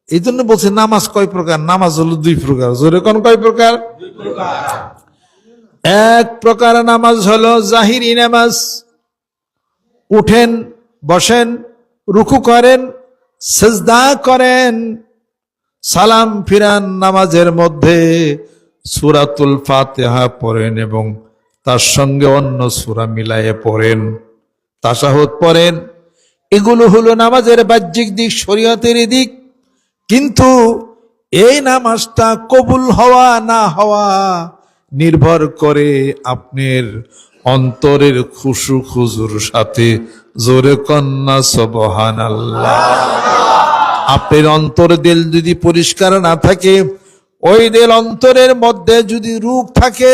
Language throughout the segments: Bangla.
এই জন্য বলছে নামাজ কয় প্রকার? নামাজ হলো দুই প্রকার। জোরে কোন কয় প্রকার? এক প্রকার নামাজ হলো জাহিরি নামাজ, উঠেন, বসেন, রুকু করেন, সিজদা করেন, সালাম ফিরান, নামাজের মধ্যে সূরাতুল ফাতিহা পড়েন এবং তার সঙ্গে অন্য সূরা মিলায়ে পড়েন, তাশাহুদ পড়েন। এগুলো হলো নামাজের বাহ্যিক দিক, শরীয়তের দিক। কিন্তু এই নামাজটা কবুল হওয়া না হওয়া নির্ভর করে আপনার অন্তরের খুশু খুজুর সাথে। জোরে কন্যা সুবহানাল্লাহ। আপনার অন্তর দিল যদি পরিষ্কার না থাকে, ওই দিল অন্তরের মধ্যে যদি রোগ থাকে,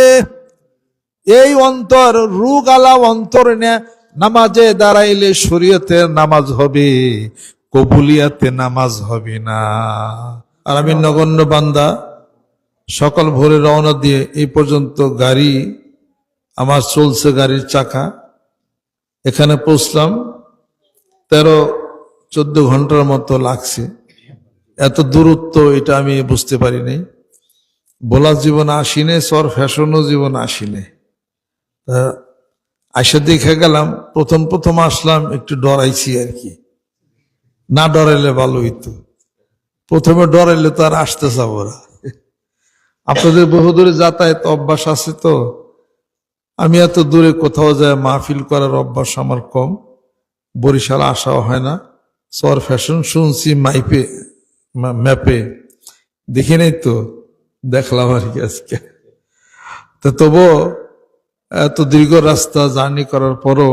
এই অন্তর রোগ আলা অন্তর নামাজে দাঁড়াইলে শরীয়তের নামাজ হবে, কবুলিয়াতে নামাজ হবে না। আর আমি নগণ্য বান্দা সকাল ভোরে রওনা দিয়ে এই পর্যন্ত গাড়ি আমার চলছে, গাড়ির চাকা, এখানে পৌঁছলাম 13-14 ঘন্টার মতো লাগছে। এত দূরত্ব এটা আমি বুঝতে পারি নাই। বলার জীবনে আসিনে, সর ফ্যাশনও জীবনে আসিনে। আইসা দেখে গেলাম, প্রথম আসলাম একটু ডরাইছি আর কি, না ডরাইলে ভালো হইতো। প্রথমে ডরাইলে তো আর আসতে চাবো না। আপনাদের বহু দূরে যাতায়াত অভ্যাস আছে তো, আমি এত দূরে কোথাও যায় মাহফিল করার অভ্যাস আমার কম। বরিশাল আসাও হয় না। সর ফ্যাশন শুনছি ম্যাপে, দেখি নাই তো, দেখলাম আর কি আজকে। তো তবুও এত দীর্ঘ রাস্তা জার্নি করার পরও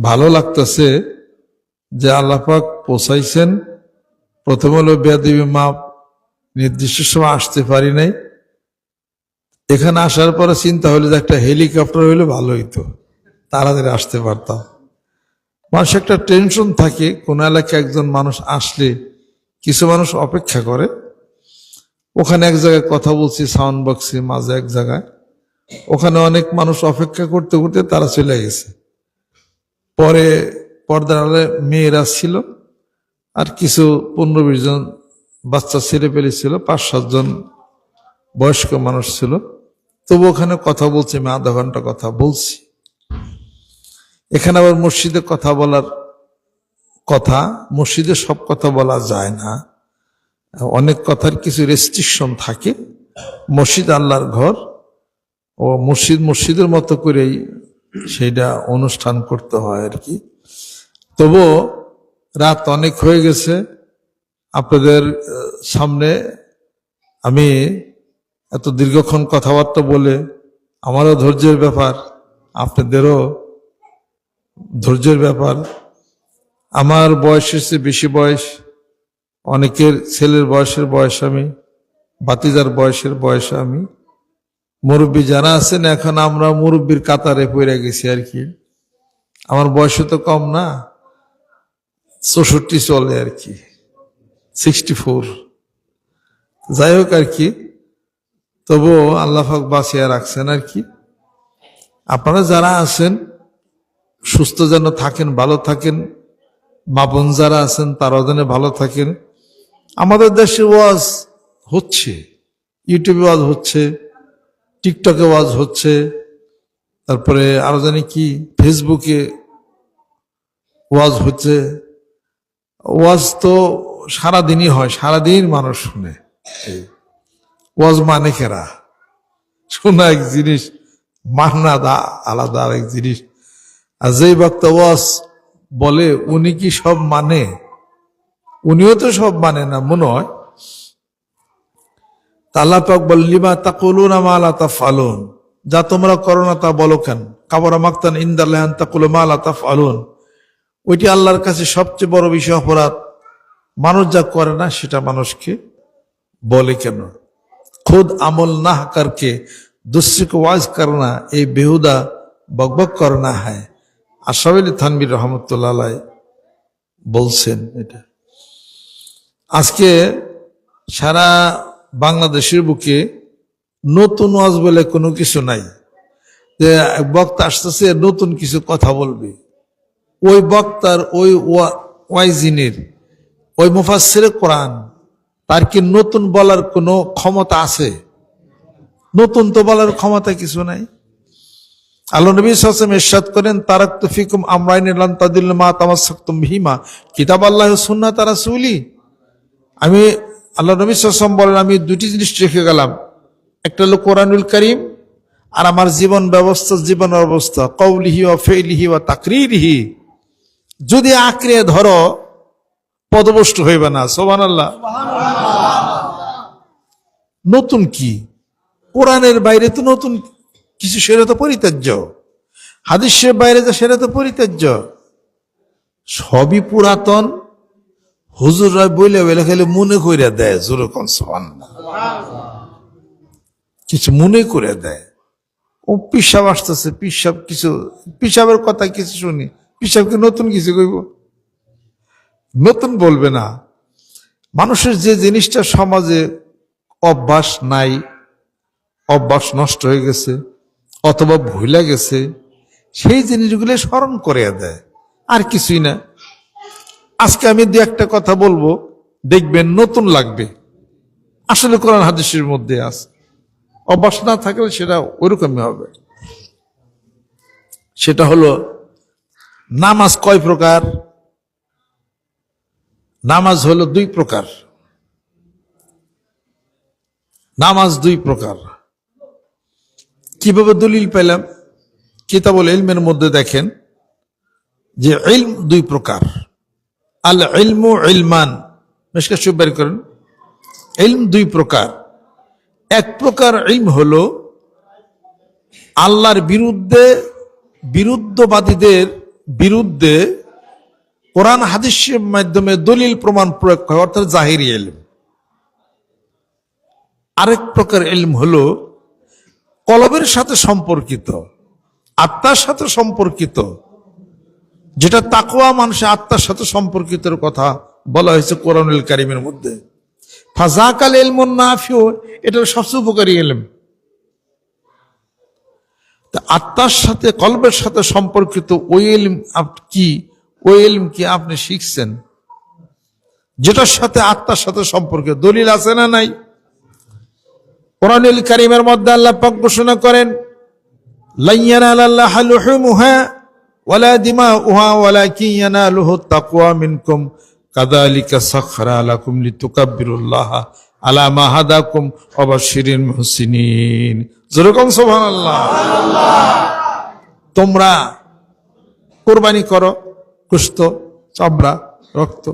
ভালো লাগতেছে যে আল্লাহ পাক পৌঁছাইছেন। প্রথম হলো বেয়াদবি মাপ, নির্দিষ্ট সময় আসতে পারি নাই। এখানে আসার পরে চিন্তা হলো যে একটা হেলিকপ্টার হইলে ভালো হইতো, তাড়াতাড়ি আসতে পারতাম। মানুষ একটা টেনশন থাকে, কোন এলাকায় একজন মানুষ আসলে কিছু মানুষ অপেক্ষা করে। ওখানে এক জায়গায় কথা বলছি সাউন্ড বক্সে, মাঝে এক জায়গায়, ওখানে অনেক মানুষ অপেক্ষা করতে করতে তারা চলে গেছে। পরে পর্দার আড়ালে মেয়েরা ছিল, আর কিছু 15-20 জন বাচ্চা ছেলে পেলে ছিল, 5-7 জন বয়স্ক মানুষ ছিল। তবু ওখানে কথা বলছি, আমি আধা ঘন্টা কথা বলছি। এখানে আবার মসজিদে কথা বলার কথা, মসজিদে সব কথা বলা যায় না, অনেক কথার কিছু রেস্ট্রিকশন থাকে। মসজিদ আল্লাহর ঘর, ও মসজিদের মতো করেই সেইটা অনুষ্ঠান করতে হয় আর কি। তবু রাত অনেক হয়ে গেছে। আপনাদের সামনে আমি এত দীর্ঘক্ষণ কথাবার্তা বলে আমারও ধৈর্যের ব্যাপার, আপনাদেরও ধৈর্যের ব্যাপার। আমার বয়সের চেয়ে বেশি বয়স, অনেকের ছেলের বয়স আমি, ভাতিজার বয়স আমি। মুরব্বী যারা আছেন, এখন আমরা মুরব্বীর কাতারে পড়ে গেছি আর কি। আমার বয়সও তো কম না, 64 চলে আর কি, 64। যাই হোক আর কি, তবুও আল্লাহ পাক বাঁচিয়ে রাখছেন আর কি। আপনারা যারা আছেন সুস্থ যেন থাকেন, ভালো থাকেন। মা বোন যারা আছেন তারাও যেন ভালো থাকেন। আমাদের দেশে ওয়াজ হচ্ছে, ইউটিউবে ওয়াজ হচ্ছে, টিকটকে ওয়াজ হচ্ছে, তারপরে আরো জানি কি ফেসবুকে ওয়াজ হচ্ছে। ওয়াজ তো সারাদিনই হয়, সারাদিন মানুষ শুনে। ওয়াজ মানে কেরা, শোনা এক জিনিস, মানা আলাদা আরেক জিনিস। আর যেই বক্তা ওয়াজ বলে উনি কি সব মানে? উনিও তো সব মানে না মনে হয়। আল্লাহ পাক বলেন, লিমা তাকুলুনা মা লা তাফআলুন, যা তোমরা করো না তা বলো কেন? কাবরা মাকতান ইনদাল্লাহি আন তাকুলু মা লা তাফআলুন, ওইটি আল্লাহর কাছে সবচেয়ে বড় বিষয়, অপরাধ। মানুষ যা করে না সেটা মানুষকে বলে কেন? खुद अमल ना करके दूसरे को वाज करना, ये बेहुदा बकबक करना है। আশরাফ আলী থানভী রহমতুল্লাহ আলাইহি বলছেন এটা। আজকে সারা বাংলাদেশের বুকে নতুন ওয়াজ বলে কোনো কিছু নাই, যে বক্তা আসতেছে নতুন কিছু কথা বলবে। ওই বক্তার ওই ওয়াইজিনের ওই মুফাসসিরে কোরআন তার কি নতুন বলার কোনো ক্ষমতা আছে? নতুন তো বলার ক্ষমতা কিছু নাই। আল্লাহ নবী সাল্লাল্লাহু আলাইহি ওয়াসাল্লাম ইরশাদ করেন, তারাকতু ফিকুম আমরাইন লান তাদিল্লু মা তামাসসাকতুম বিহিমা কিতাবাল্লাহি ওয়া সুন্নাত রাসূলি। আমি আল্লাহ নবী সাল্লাল্লাহু আলাইহি ওয়াসাল্লাম বলেন, আমি দুটি জিনিস রেখে গেলাম, একটা হলো কোরআনুল কারীম আর আমার জীবন ব্যবস্থা, জীবন অবস্থা, কওলিহি ওয়া ফি'লিহি ওয়া তাকরীরিহি। যদি আঁকড়ে ধরো পদভ্রষ্ট হইবে না। সুবহানাল্লাহ। নতুন কি? কোরআনের বাইরে তো নতুন কিছু, সেটা তো পরিত্যাজ্য। হাদিসের বাইরে যা সেটা তো পরিত্যাজ্য। সবই পুরাতন। হুজুররা বইলে বলে খালি মনে করে দেয়, জোরে কোন সুবহানাল্লাহ, কিছু মনে করে দেয়। ও পিসাব আসতেছে, পিসাব কিছু, পিসাবের কথা কিছু শুনি, পিসাবকে নতুন কিছু কইব? নতুন বলবে না। মানুষের যে জিনিসটা সমাজে অভ্যাস নাই, অভ্যাস নষ্ট হয়ে গেছে অথবা ভুলে গেছে, সেই জিনিসগুলো স্মরণ করে দেয়, আর কিছুই না। আজকে আমি দু একটা কথা বলবো, দেখবেন নতুন লাগবে, আসলে কোরআন হাদিসের মধ্যে আছে। অভ্যাস না থাকলে সেটা ওইরকমই হবে। সেটা হলো, নামাজ কয় প্রকার? নামাজ হলো দুই প্রকার। নামাজ দুই প্রকার। কিভাবে দলিল পেলাম? কিতাবুল ইলমের মধ্যে দেখেন যে ইলম দুই প্রকার। আল ইলমু ইলমান, মিশকাত শরীফ বের করেন। ইলম দুই প্রকার। এক প্রকার ইলম হলো আল্লাহর বিরুদ্ধে, বিরুদ্ধবাদীদের বিরুদ্ধে কোরআন হাদিসের মাধ্যমে দলিল প্রমাণ প্রয়োগ করা, অর্থাৎ জাহিরি ইলম। আরেক প্রকার ইলম হলো কলবের সাথে সম্পর্কিত, আত্মার সাথে সম্পর্কিত, যেটা তাকওয়া, মানুষের আত্মার সাথে সম্পর্কিতের কথা বলা হয়েছে কোরআনুল কারীমের মধ্যে। ফাযাকাল ইলমুন নাফিউ, এটা সবচেয়ে উপকারী ইলম। আত্মার সাথে, কলবের সাথে সম্পর্কিত ওই ইলম কি? ওই ইলম কি আপনি শিখছেন, যেটার সাথে আত্মার সাথে সম্পর্কিত? দলিল আছে না নাই? কোরআনুল কারীমের মধ্যে আল্লাহ পাক ঘোষণা করেন, লা ইয়ানালাল্লাহু লুহুমুহা ওয়ালা দিমাউহা ওয়ালাকিন ইয়ানালুহুত তাকওয়া মিনকুম কাযালিকা সাখখারা লাকুম লিতুকাব্বিরুল্লাহা আলা মা হাদাকুম ওয়া বাশশিরিল মুহসিনিন। যেরকম সুবহানাল্লাহ। তোমরা কুরবানি করো, গোশত, চামড়া, রক্ত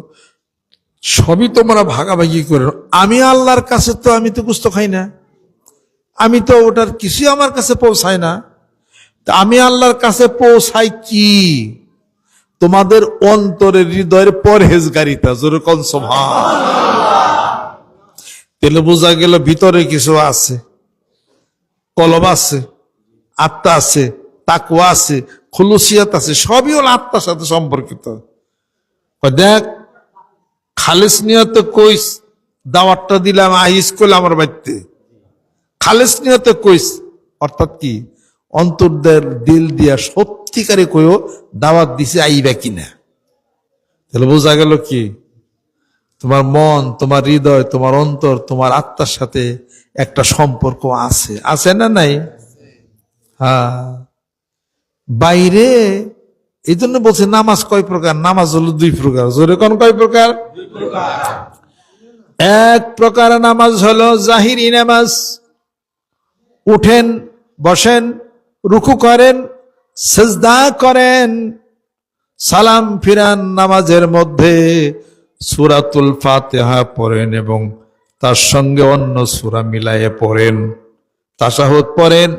সবই তোমরা ভাগাভাগি করো। আমি আল্লাহর কাছে তো, আমি তো গোশত খাই না, আমি তো ওটার কিছুই আমার কাছে পৌঁছায় না। আমি আল্লাহর কাছে পৌঁছাই কি? তোমাদের অন্তরের, হৃদয়ের পরহেজগারিতা। যেরকম সুবহানাল্লাহ। তাহলে বোঝা গেল ভিতরে কিছু আছে, কলব আছে, আত্মা আছে, তাকওয়া আছে, খুলুসিয়াত আছে, সবই হলো আত্মার সাথে সম্পর্কিত। দেখ, খালেস নিয়তে কইস, দাওয়াতটা দিলাম, আহিস করলে আমার বাড়িতে, খালেস নিয়তে কইস, অর্থাৎ কি? অন্তর দিল দিয়া সত্যিকারে কইও দাওয়াত দিছে, আইবা কিনা। তাহলে বোঝা গেল কি? তোমার মন, তোমার হৃদয়, তোমার অন্তর, তোমার আত্মার সাথে একটা সম্পর্ক আছে, আছে না নাই? হ্যাঁ। বাইরে এই জন্য বলছে নামাজ কয় প্রকার? নামাজ হলো দুই প্রকার। জোরে কোন কয় প্রকার? এক প্রকার নামাজ হলো জাহিরি নামাজ। উঠেন, বসেন, রুকু করেন, সিজদা করেন, সালাম ফিরান, নামাজের মধ্যে সূরাতুল ফাতিহা পড়েন এবং তার সঙ্গে অন্য সূরা মিলায়ে পড়েন, তাশাহুদ পড়েন।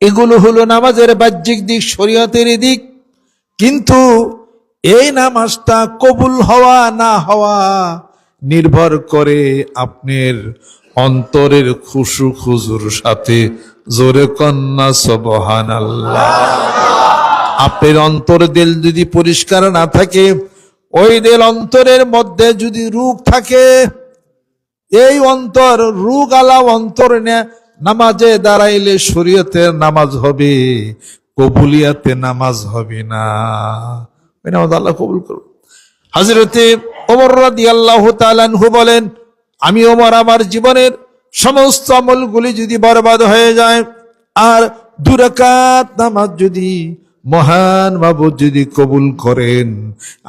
এগুলো হলো নামাজের বাহ্যিক দিক, শরীয়তের দিক। কিন্তু এই নামাজটা কবুল হওয়া না হওয়া নির্ভর করে আপনার অন্তরের খুশু খুজুর সাথে। জোরে কন্যা সুবহানাল্লাহ। আপনার অন্তর দিল যদি পরিষ্কার না থাকে, ওই দিল অন্তরের মধ্যে যদি রোগ থাকে, এই অন্তর রোগ আলা অন্তর নামাজে দাঁড়াইলে শরীয়তের নামাজ হবে, কবুলিয়াতে নামাজ হবে না। ওই নামাজ আল্লাহ কবুল করুন। হযরতে ওমর রাদিয়াল্লাহু তাআলা আনহু বলেন, আমি ওমর আমার জীবনের সমস্ত আমলগুলি যদি বরবাদ হয়ে যায় আর 2 রাকাত নামাজ যদি মহান মাবুদ যদি কবুল করেন,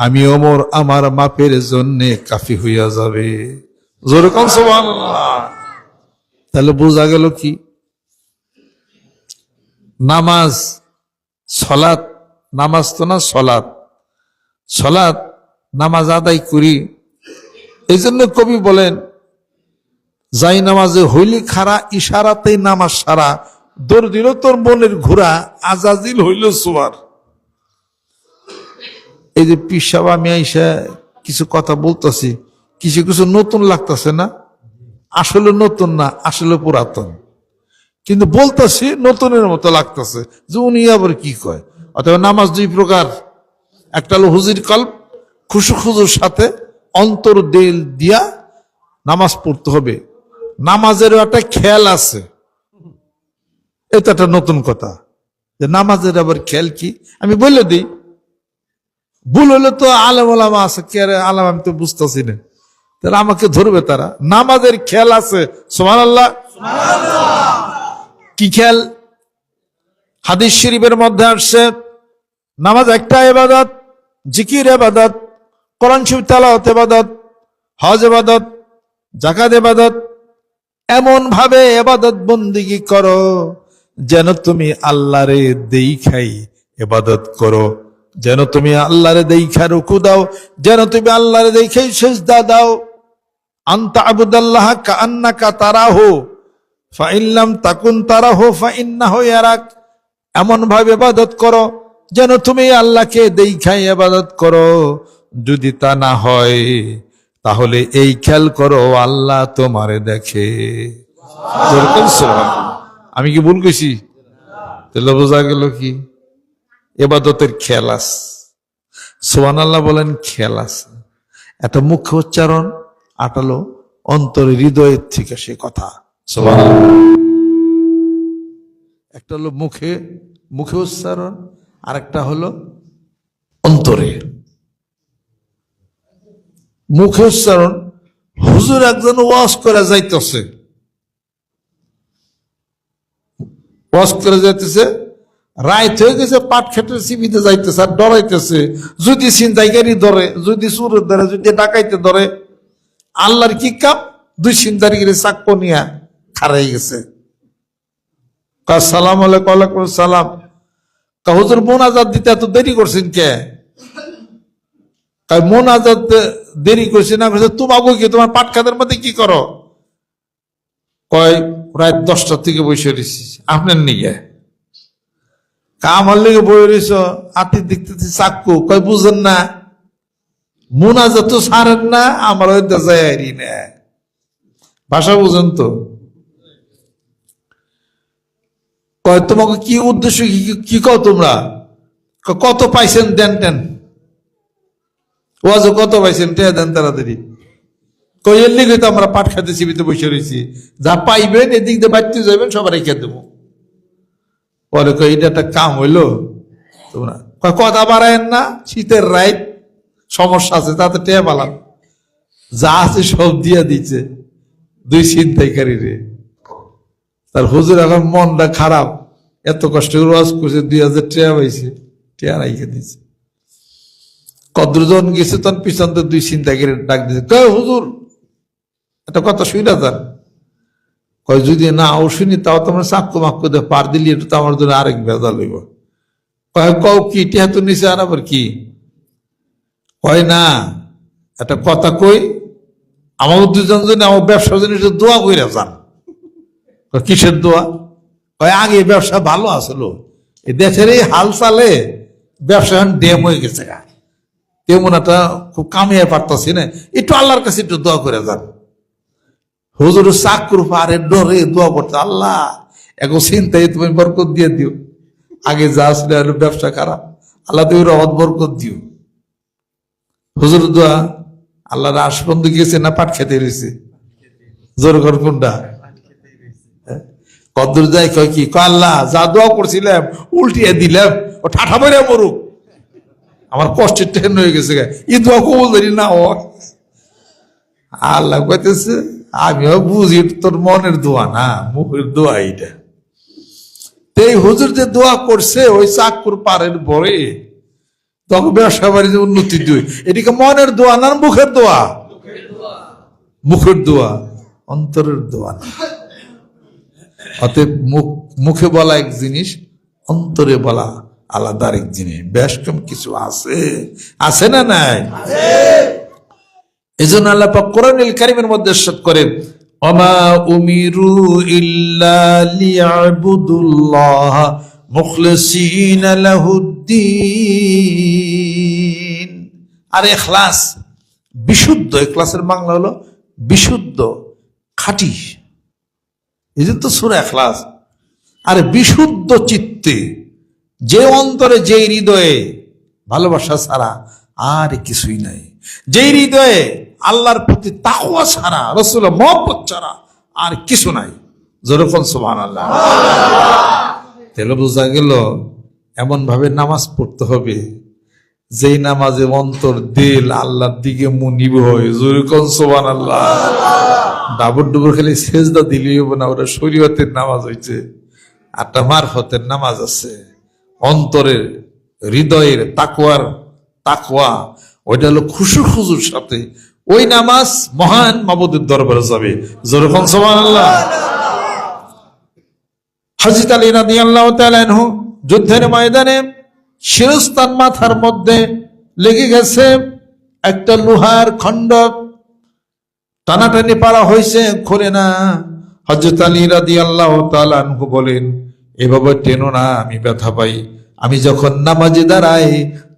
আমি ওমর আমার মাপের জন্য কাফি হইয়া যাবে। জোরে কোন সুবহানাল্লাহ। তাহলে বোঝা গেল কি, নামাজ সলাত, নামাজ তো না সলাত, সলাত নামাজ আদায় করি। এই জন্য কবি বলেন, যাই নামাজে হইলি খারা, ইশারাতেই নামাজ সারা, দৌড় দিল তোর মনের ঘোরা, আজাজিল হইল সুয়ার। এই যে পিসাব আমি আইসা কিছু কথা বলতেছি, কিছু কিছু নতুন লাগতেছে না? আসলে নতুন না, আসলে পুরাতন, কিন্তু বলতেছি নতুনের মতো লাগতেছে যে উনি আবার কি কয়। অথবা নামাজ 2 প্রকার, একটা হলো হুজির কলব, খুশু খুজুর সাথে অন্তর দিল দিয়া নামাজ পড়তে হবে। নামাজেরও একটা খেয়াল আছে, এটা একটা নতুন কথা, যে নামাজের আবার খেয়াল কি আমি বলে দিই। ভুল হলে তো আলেম ওলামা আছে, কে আলেম আমি তো বুঝতেছি না, তারা আমাকে ধরবে। তারা নামাজের খেয়াল আছে। সুবহানাল্লাহ। কি খেয়াল? হাদিস শরীফের মধ্যে আসছে, নামাজ একটা ইবাদত, জিকির ইবাদত, কোরআন শরীফ তেলাওয়াত ইবাদত, হজ ইবাদত, যাকাত ইবাদত। এমন ভাবে ইবাদত বন্দেগী করো যেন তুমি আল্লাহরে দেখাই ইবাদত করো, যেন তুমি আল্লাহরে দেখাই রুকু দাও, যেন তুমি আল্লাহরে দেখাই সিজদা দাও। আনতা আবুদাল্লাহ কাআন্নাকা তারাহু ফাইন লাম তাকুন তারাহু ফাইন্নাহু ইয়ারাক। এমন ভাবে ইবাদত করো যেন তুমি আল্লাহকে দেখাই ইবাদত করো, যদি তা না হয় তাহলে এই খেয়াল করো আল্লাহ তোমারে দেখে। আমি কি ভুল কইছি? তাহলে বোঝা গেল কি, ইবাদতের খেয়াল আছে। সুবহানাল্লাহ বলেন, খেয়াল আছে। এটা মুখ্য উচ্চারণ, আটালো অন্তরে হৃদয়ের থেকে সে কথা। সুবহানাল্লাহ। একটা হলো মুখে, মুখে উচ্চারণ, আর একটা হলো অন্তরে। মুখে উচ্চারণ, হুজুর একজন ওয়াজ করে যাইতেছে, ওয়াজ করে যাইতেছে, রাইত হয়ে গেছে, পাট খেটের সিবিতে যাইতেছে আর ডরাইতেছে, যদি ছিনতাইকারী ধরে, যদি চোরের ধরে, যদি ডাকাইতে ধরে। আল্লাহর কি কাম, 2 ছিনতাইকারী চাক্কু নিয়া খারাই গেছে। সালাম আলাইকুম। ওয়ালাইকুম সালাম। হুজুর মোনাজাত দিতে এত দেরি করছেন কে? মোনাজাত দেরি করছে না করছে তোমাকে কি, তোমার পাট খাতের মধ্যে কি করো? কয় রাত 10টা থেকে বসে রয়েছি আপনার নিয়ে। আমার লেগে বই রয়েছ, হাতি দেখতেছি চাক্কু। কয় বুঝেন না, মোনাজাত তো সারেন না, আমার যাই না। ভাষা বুঝেন তো? কয় তোমাকে কি উদ্দেশ্য, কি কও তোমরা? কত পাইছেন দেন টেন, ওয়াজও কত পাইছেন টেয়া দেন তাড়াতাড়ি। কই এর লিগে তো আমরা পাট খাতে শিবিতে বসে রয়েছি, যা পাইবেন এদিক দিয়ে বাড়তে যাবেন সবার রেখে দেবো। পরে কই এটা একটা কাম হইলো তোমরা? কথা বাড়ায়েন না, শীতের রাইত সমস্যা আছে, তাতে টেয়া পালাম, যা আছে সব দিয়া দিচ্ছে 2 ছিনতাইকারী রে। তার হুজুর এখন মনটা খারাপ, এত কষ্ট করে ওয়াজ করছে, 2000 টেয়া পাইছে, টেয়া রাইখে দিচ্ছে। কদ্রজন গেছে তখন পিছন তো 2 ছিনতাইকারী ডাক দিচ্ছে, কয় হুজুর একটা কথা শুনে যান। কয় যদি না ও শুনি তাও তোমার চাক্কু মাক্কু দিয়ে পার দিলি, এটা তো আমার জন্য আরেক ভেজাল হইব। কয় কও কি, টেহা তো নিচে আর আবার কি? কয় না, একটা কথা কই, আমার 2জন জন্য আমার ব্যবসার জন্য দোয়া কইরা যান। কিসের দোয়া? কয় আগে ব্যবসা ভালো আসলো, এই দেশের এই হাল চালে ব্যবসা এখন ডেম হয়ে গেছে, তেমন একটা খুব কামিয়ে পারতাছি না, একটু আল্লাহর কাছে একটু দোয়া করে যান। হুজুর চাকর পারে ডরে দোয়া করতে, আল্লাহ এখন চিন্তাই তুমি বরকত দিয়ে দিও, আগে যা আসলে ব্যবসা খারাপ, আল্লাহ তুমি রহমত বরকত দিও। হুজুর দোয়া, আল্লাহর আশবন্ধ গিয়েছে না পাট খেতে রয়েছে? জোর ঘর কোনটা? কদ্দুর যাই কয় কি, আল্লাহ যা দোয়া করছিলাম উল্টিয়ে দিলাম, ও ঠাঠা বইরা মরুক, আমার কষ্টের ট্রেন হয়ে গেছে, ই দোয়া কবুল ধরি না ও। আল্লাহ কইতেছে আমিও বুঝি তোর মনের দোয়া না, মুখের দোয়া এইটা। এই হুজুর যে দোয়া করছে ওই চাকুর পাড়ের পরে, তখন ব্যবসা বাণিজ্য উন্নতি দুই, এদিকে মনের দোয়া না মুখের দোয়া? মুখের দোয়া, অন্তরের দোয়া না। অতএব মুখে বলা এক জিনিস, অন্তরে বলা আলাদা আরেক জিনিস। বেশ কম কিছু আছে, আছে না নাই? এই জন্য আল্লাহ পাক কোরআনুল কারীমের মধ্যে ইরশাদ করেন, ওমা উমিরু ইল্লা লিয়াবুদুল্লাহ মুখলিসিনা লাহুদ্দিন। আর ইখলাস, বিশুদ্ধ, ইখলাসের বাংলা হলো বিশুদ্ধ, খাঁটি। এই জন্য তো সূরা ইখলাস। আর বিশুদ্ধ চিত্তে, যে অন্তরে, যে হৃদয়ে ভালোবাসা ছাড়া আর কিছুই নাই, যে হৃদয়ে আল্লাহর প্রতি তাকওয়া ছাড়া, রাসূলের মহব্বত ছাড়া আর কিছু নাই। যেরকম সুবহানাল্লাহ। তাহলে বোঝা গেল এমন ভাবে নামাজ পড়তে হবে যেই নামাজে অন্তর দিল আল্লাহর দিকে মুনিব হয়। যেরকম সুবহানাল্লাহ। ডাবর ডুবর খালি সেজদা দিলেই হবে না, ওটা শরীয়তের নামাজ হইছে। একটা মারফতের নামাজ আছে, অন্তরের হৃদয়ের তাকওয়া, ওইটা হলো খুশুর সাথে ওই নামাজ মহান মাবুদের দরবারে যাবে। যেরকম সুবহানাল্লাহ। হযরত আলী রাদিয়াল্লাহু তাআলা আনহু যুদ্ধের ময়দানে শিরস্তান মাথার মধ্যে লেগে গেছে একটা লোহার খণ্ড, টানাটানি পারা হয়েছে, খোলে না। হযরত আলী রাদিয়াল্লাহু তাআলা আনহু বলেন, এভাবে টেনো না, আমি ব্যথা পাই। আমি যখন নামাজে দাঁড়াই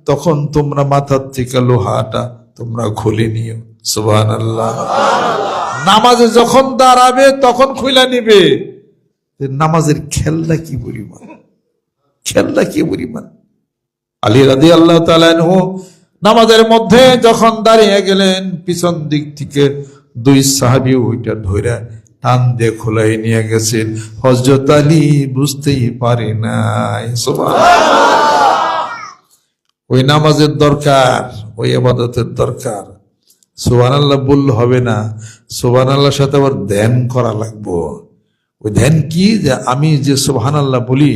তখন তোমরা মাথার থেকে লোহাটা তোমরা খুলে নিও। সুবহানাল্লাহ। নামাজে যখন দাঁড়াবে তখন খুলে নিবে। নামাজের খেলনা কি পরিমাণ, খেলনা কি পরিমাণ। আলী রাদিয়াল্লাহু তাআলা আনহু নামাজের মধ্যে যখন দাঁড়িয়ে গেলেন, পিছন দিক থেকে দুই সাহাবী ওইটা ধরে টান দিয়ে খোলাই নিয়ে গেছেন। হযরত আলী বুঝতেই পারে নাই। সুবহানাল্লাহ। ওই নামাজের দরকার, ওই ইবাদতের দরকার। সুবহানাল্লাহ বললে হবে না, সুবহানাল্লাহর সাথে আবার ধ্যান করা লাগবে। ওই ধ্যান কি? যে আমি যে সুবহানাল্লাহ বলি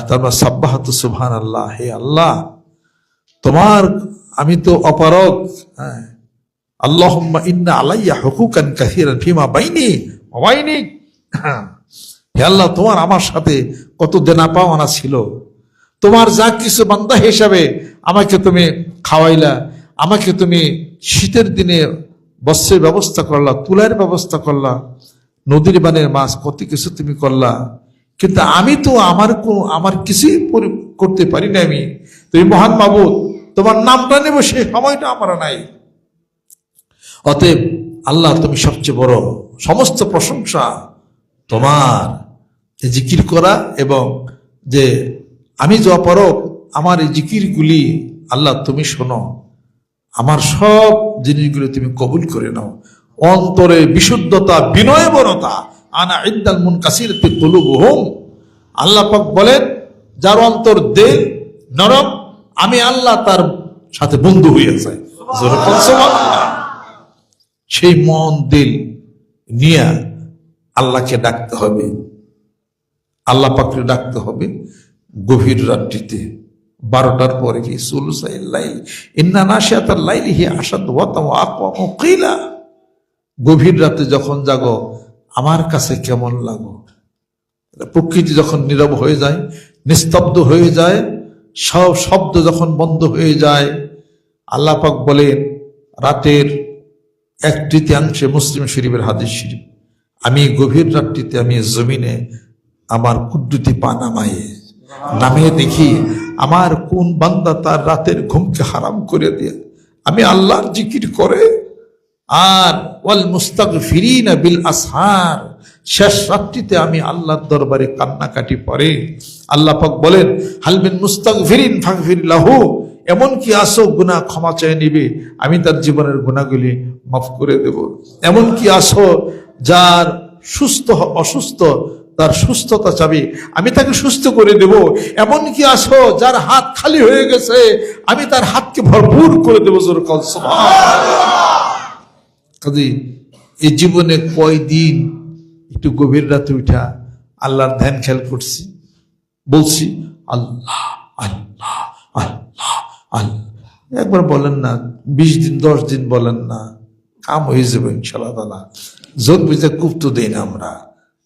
তারপর সাব্বাহাতু সুবহানাল্লাহ, হে আল্লাহ তোমার, আমি তো অপারগ। হ্যাঁ, আল্লাহুম্মা ইন্না আলাইয়া হুকুকান কাসীরান ফিমা বাইনি ওয়া বাইনিক। হে আল্লাহ, তোমার আমার সাথে কত দেনা পাওনা ছিল। তোমার যা কিছু বান্দা হিসাবে আমাকে তুমি খাওয়াইলা, আমাকে তুমি শীতের দিনে বস্ত্রের ব্যবস্থা করলা, তুলার ব্যবস্থা করলা, নদীর বানের মাছ, কত কিছু তুমি করলা। কিন্তু আমি তো আমার কিছুই করতে পারি না। আমি তুমি মহান মাবুদ, তোমার নামটা নেব সেই সময়টা আমার নাই। অতএব আল্লাহ তুমি সবচেয়ে বড়, সমস্ত প্রশংসা তোমার। এই জিকির করা এবং যে আমি যে অপারগ, আমার এই জিকিরগুলি আল্লাহ তুমি শোনো, আমার সব জিনিসগুলো তুমি কবুল করে নাও। অন্তরে বিশুদ্ধতা, বিনয়বরতা, আনা ইদ্দাল মুনকাসিরাতি কুলুবুহুম। আল্লাহ পাক বলেন, যার অন্তর দিল নরম, আমি আল্লাহ তার সাথে বন্ধু হয়ে যায়। সুবহানাল্লাহ। সেই মন দিল নিয়ে আল্লাহকে ডাকতে হবে, আল্লাহ পাককে ডাকতে হবে গভীর রাত্রিতে 12টার পরে। কি সুলুসাইল লাইল ইন্না নাশিয়াতাল লাইলি হিয়া আশাদ্দু ওয়াতাম ওয়া আকওয়ামু কিলা। গভীর রাতে যখন জাগো আমার কাছে কেমন লাগো। প্রকৃতি যখন নীরব হয়ে যায়, নিস্তব্ধ হয়ে যায়, সব শব্দ যখন বন্ধ হয়ে যায়, আল্লাহ পাক বলেন রাতের 1/3 মুসলিম শরীফের হাদিস শরীফ, আমি গভীর রাত্রিতে আমি জমিনে আমার কুদরতি পা নামিয়ে দেখি আমার কোন বান্দা তার রাতের ঘুমকে হারাম করে দিয়ে আমি আল্লাহর জিকির করে। আর ওয়াল মুস্তাগফিরিনা বিল আসহার, শেষ রাত্রিতে আমি আল্লাহর দরবারে কান্নাকাটি পড়ে। আল্লাহ পাক বলেন, হাল মিন মুস্তাগফিরিন ফাগফির লাহু, এমন কি আসো গুনাহ ক্ষমা চেয়ে নিবে, আমি তার জীবনের গুনাহগুলি মাফ করে দেব। এমন কি আসো যার অসুস্থ, তার সুস্থতা চাবি, আমি তাকে সুস্থ করে দেব। এমন কি আছো যার হাত খালি হয়ে গেছে, আমি তার হাতকে ভরপুর করে দেবো। জোরে কও সুবহানাল্লাহ। কাজে এই জীবনে কয়দিন একটু গভীর রাতে উঠা আল্লাহর ধ্যান খেয়াল করছি, বলছি আল্লাহ আল্লাহ আল্লাহ আল্লাহ। একবার বলেন না, 20 দিন 10 দিন বলেন না, কাম হয়ে যাবে ইনশাআল্লাহ তাআলা। যোগ বুঝে কূপ তো দেই না আমরা,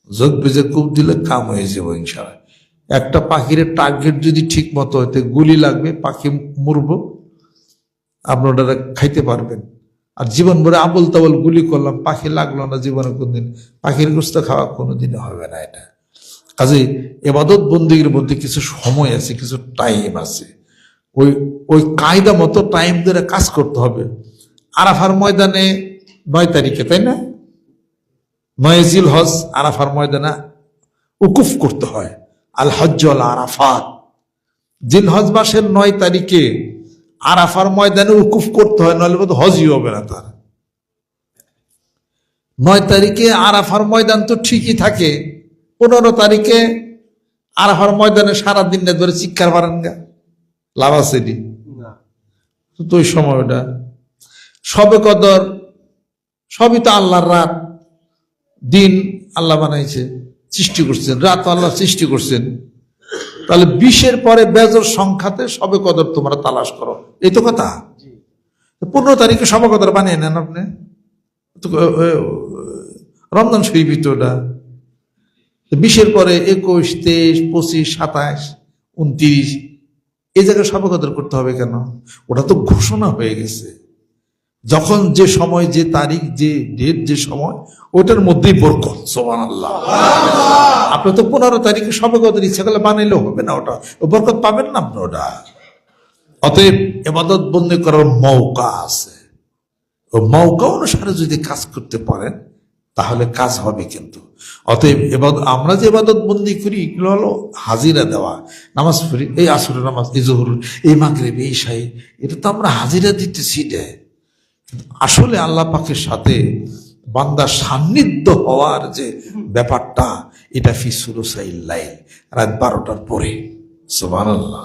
যোগ বুঝে কূপ দিলে কাম হয়ে যাবে ইনশাআল্লাহ। একটা পাখির টার্গেট যদি ঠিক মতো হইতে গুলি লাগবে, পাখি মরব, আপনারা খাইতে পারবেন। আর জীবন ভরে আবল তাবল গুলি করলাম, পাখি লাগলো না, জীবনে কোনদিন পাখির গোস্ত খাওয়া কোনোদিনও হবে না। এটা কাজে ইবাদত বন্দেগীর মধ্যে কিছু সময় আছে, কিছু টাইম আছে, ওই কায়দা মতো টাইম ধরে কাজ করতে হবে। আরাফার ময়দানে 9 তারিখে, তাই না, 9 জিলহজ আরাফার ময়দানে উকুফ করতে হয়। আল হজ্জ আল আরাফাত, জিলহজ মাসের 9 তারিখে আরাফার ময়দানে উকুফ করতে হয়, নইলে বোধ হজই হবে না তার। 9 তারিখে আরাফার ময়দান তো ঠিকই থাকে, 15 তারিখে আরাফার ময়দানে সারাদিন ধরে চিৎকার মারেন গা, লাভ আছে নি তো। ওই সময়টা সবে কদর, সবই তো আল্লাহর রাত, দিন আল্লাহ বানাইছে, সৃষ্টি করছেন, রাত আল্লাহ সৃষ্টি করছেন। তাহলে 20-এর পরে বেজর সংখ্যাতে সবে কদর তোমরা তালাশ করো, এই তো কথা। 15 তারিখে সবে কদর বানিয়ে নেন আপনি, রমজান শরীফই তো ওটা। 20-এর পরে 21, 23, 25, 27, 29 এই জায়গায় সবে কদর করতে হবে কেন? ওটা তো ঘোষণা হয়ে গেছে, যখন যে সময়, যে তারিখ, যে ডেট, যে সময়, ওইটার মধ্যেই বরকত। সুবহানাল্লাহ। আপনি তো 15 তারিখে সবে কদর ইচ্ছা করলে বানাইলেও হবে না, ওটা বরকত পাবেন না আপনি ওটা। অতএব ইবাদত বন্দী করার মৌকা আছে, ও মৌকা অনুসারে যদি কাজ করতে পারেন তাহলে কাজ হবে। কিন্তু অতএব আমরা যে ইবাদত বন্দী করি এগুলো হলো হাজিরা দেওয়া। নামাজ পড়ি, এই আসরের নামাজ, এই জোহর, এই মাগরিব, এই ঈশা, এটা তো আমরা হাজিরা দিতেছি। আসলে আল্লাহ পাকের সাথে বান্দার সান্নিধ্য হওয়ার যে ব্যাপারটা, এটা ফি সুলুসাইল লাইল, রাত 12টার পরে। সুবহানাল্লাহ।